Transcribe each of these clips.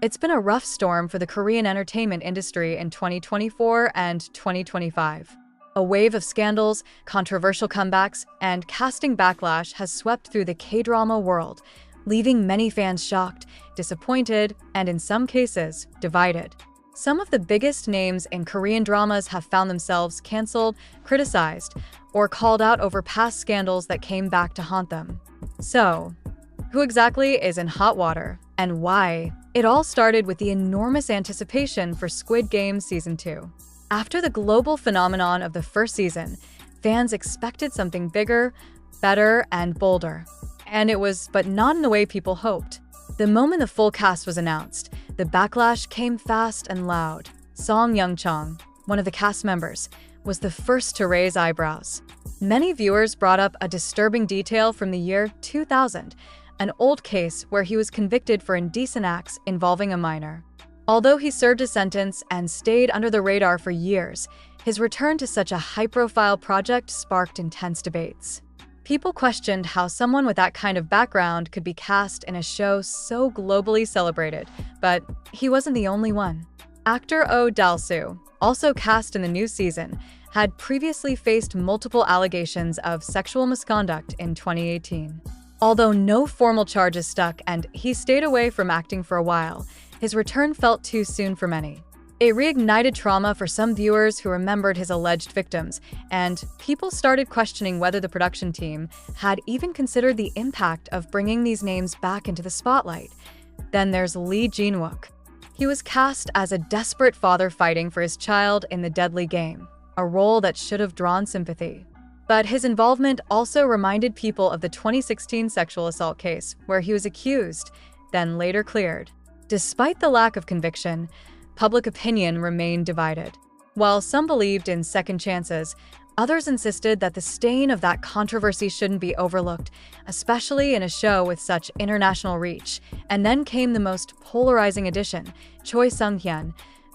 It's been a rough storm for the Korean entertainment industry in 2024 and 2025. A wave of scandals, controversial comebacks, and casting backlash has swept through the K-drama world, leaving many fans shocked, disappointed, and in some cases, divided. Some of the biggest names in Korean dramas have found themselves canceled, criticized, or called out over past scandals that came back to haunt them. So, who exactly is in hot water, and why? It all started with the enormous anticipation for Squid Game Season 2. After the global phenomenon of the first season, fans expected something bigger, better, and bolder. And it was, but not in the way people hoped. The moment the full cast was announced, the backlash came fast and loud. Song Young-chong, one of the cast members, was the first to raise eyebrows. Many viewers brought up a disturbing detail from the year 2000, an old case where he was convicted for indecent acts involving a minor. Although he served a sentence and stayed under the radar for years, his return to such a high-profile project sparked intense debates. People questioned how someone with that kind of background could be cast in a show so globally celebrated, but he wasn't the only one. Actor Oh Dal-soo, also cast in the new season, had previously faced multiple allegations of sexual misconduct in 2018. Although no formal charges stuck and he stayed away from acting for a while, his return felt too soon for many. It reignited trauma for some viewers who remembered his alleged victims, and people started questioning whether the production team had even considered the impact of bringing these names back into the spotlight. Then there's Lee Jin-wook. He was cast as a desperate father fighting for his child in The Deadly Game, a role that should have drawn sympathy. But his involvement also reminded people of the 2016 sexual assault case, where he was accused, then later cleared. Despite the lack of conviction, public opinion remained divided. While some believed in second chances, others insisted that the stain of that controversy shouldn't be overlooked, especially in a show with such international reach. And then came the most polarizing addition, Choi Sung-hyun,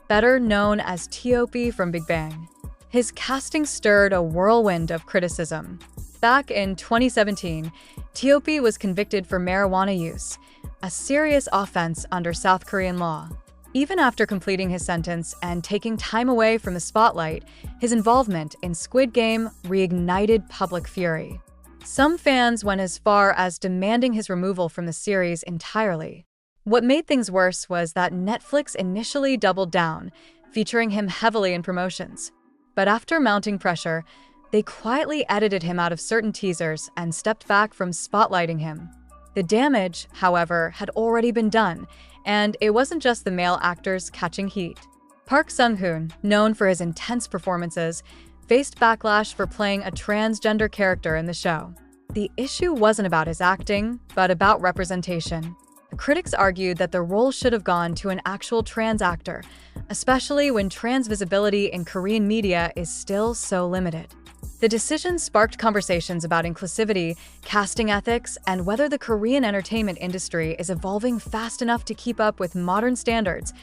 better known as T.O.P. from Big Bang. His casting stirred a whirlwind of criticism. Back in 2017, T.O.P. was convicted for marijuana use, a serious offense under South Korean law. Even after completing his sentence and taking time away from the spotlight, his involvement in Squid Game reignited public fury. Some fans went as far as demanding his removal from the series entirely. What made things worse was that Netflix initially doubled down, featuring him heavily in promotions. But after mounting pressure, they quietly edited him out of certain teasers and stepped back from spotlighting him. The damage, however, had already been done, and it wasn't just the male actors catching heat. Park Sung-hoon, known for his intense performances, faced backlash for playing a transgender character in the show. The issue wasn't about his acting, but about representation. Critics argued that the role should have gone to an actual trans actor, especially when trans visibility in Korean media is still so limited. The decision sparked conversations about inclusivity, casting ethics, and whether the Korean entertainment industry is evolving fast enough to keep up with modern standards.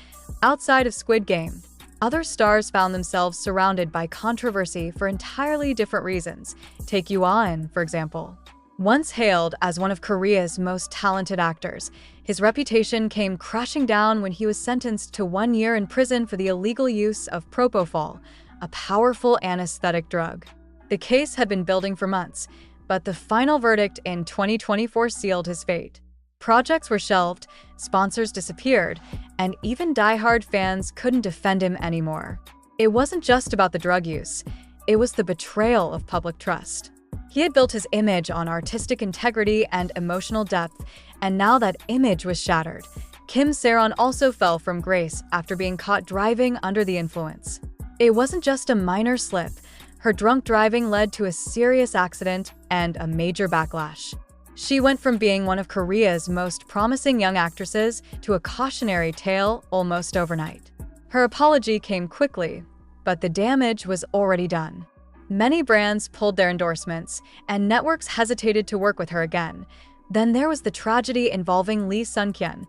Outside of Squid Game, other stars found themselves surrounded by controversy for entirely different reasons. Take Hyun, for example. Once hailed as one of Korea's most talented actors, his reputation came crashing down when he was sentenced to 1 year in prison for the illegal use of propofol, a powerful anesthetic drug. The case had been building for months, but the final verdict in 2024 sealed his fate. Projects were shelved, sponsors disappeared, and even diehard fans couldn't defend him anymore. It wasn't just about the drug use, it was the betrayal of public trust. He had built his image on artistic integrity and emotional depth, and now that image was shattered. Kim Se-ron also fell from grace after being caught driving under the influence. It wasn't just a minor slip. Her drunk driving led to a serious accident and a major backlash. She went from being one of Korea's most promising young actresses to a cautionary tale almost overnight. Her apology came quickly, but the damage was already done. Many brands pulled their endorsements, and networks hesitated to work with her again. Then there was the tragedy involving Lee Sung-kyun,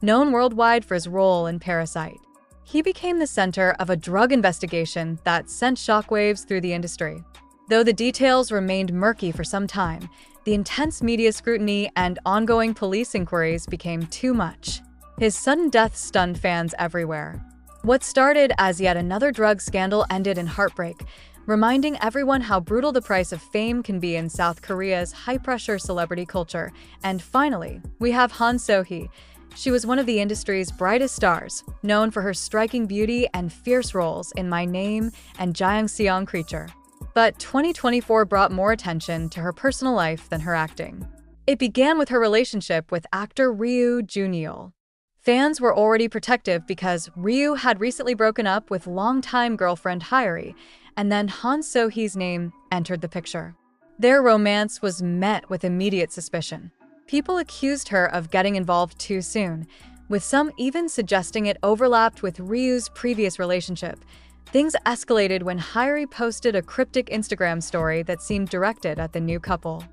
known worldwide for his role in Parasite. He became the center of a drug investigation that sent shockwaves through the industry. Though the details remained murky for some time, the intense media scrutiny and ongoing police inquiries became too much. His sudden death stunned fans everywhere. What started as yet another drug scandal ended in heartbreak, reminding everyone how brutal the price of fame can be in South Korea's high-pressure celebrity culture. And finally, we have Han So-hee. She was one of the industry's brightest stars, known for her striking beauty and fierce roles in My Name and Jang-seong Creature. But 2024 brought more attention to her personal life than her acting. It began with her relationship with actor Ryu Junyeol. Fans were already protective because Ryu had recently broken up with longtime girlfriend Hyuri, and then Han So-hee's name entered the picture. Their romance was met with immediate suspicion. People accused her of getting involved too soon, with some even suggesting it overlapped with Ryu's previous relationship. Things escalated when Hyuri posted a cryptic Instagram story that seemed directed at the new couple.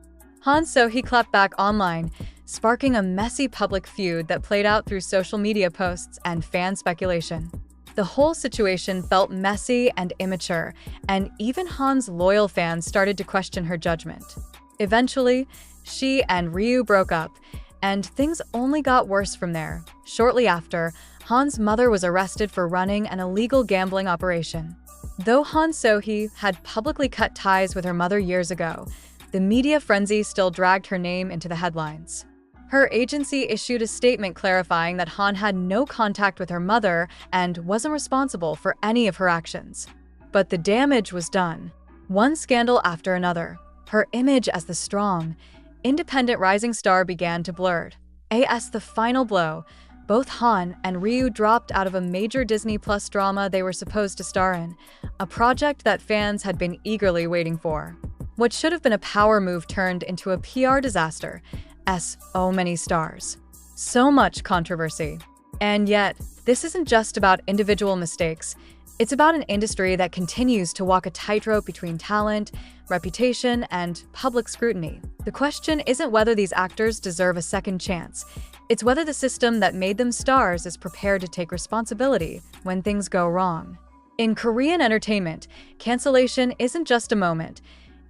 Han So-hee clapped back online, sparking a messy public feud that played out through social media posts and fan speculation. The whole situation felt messy and immature, and even Han's loyal fans started to question her judgment. Eventually, she and Ryu broke up, and things only got worse from there. Shortly after, Han's mother was arrested for running an illegal gambling operation. Though Han So-hee had publicly cut ties with her mother years ago, the media frenzy still dragged her name into the headlines. Her agency issued a statement clarifying that Han had no contact with her mother and wasn't responsible for any of her actions. But the damage was done. One scandal after another, her image as the strong, independent rising star began to blur. As the final blow, both Han and Ryu dropped out of a major Disney Plus drama they were supposed to star in, a project that fans had been eagerly waiting for. What should have been a power move turned into a PR disaster. So many stars. So much controversy. And yet, this isn't just about individual mistakes. It's about an industry that continues to walk a tightrope between talent, reputation, and public scrutiny. The question isn't whether these actors deserve a second chance. It's whether the system that made them stars is prepared to take responsibility when things go wrong. In Korean entertainment, cancellation isn't just a moment.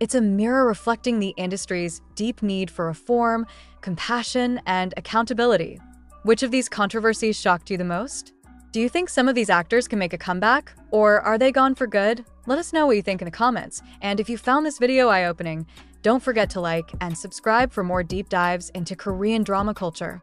It's a mirror reflecting the industry's deep need for reform, compassion, and accountability. Which of these controversies shocked you the most? Do you think some of these actors can make a comeback? Or are they gone for good? Let us know what you think in the comments. And if you found this video eye-opening, don't forget to like and subscribe for more deep dives into Korean drama culture.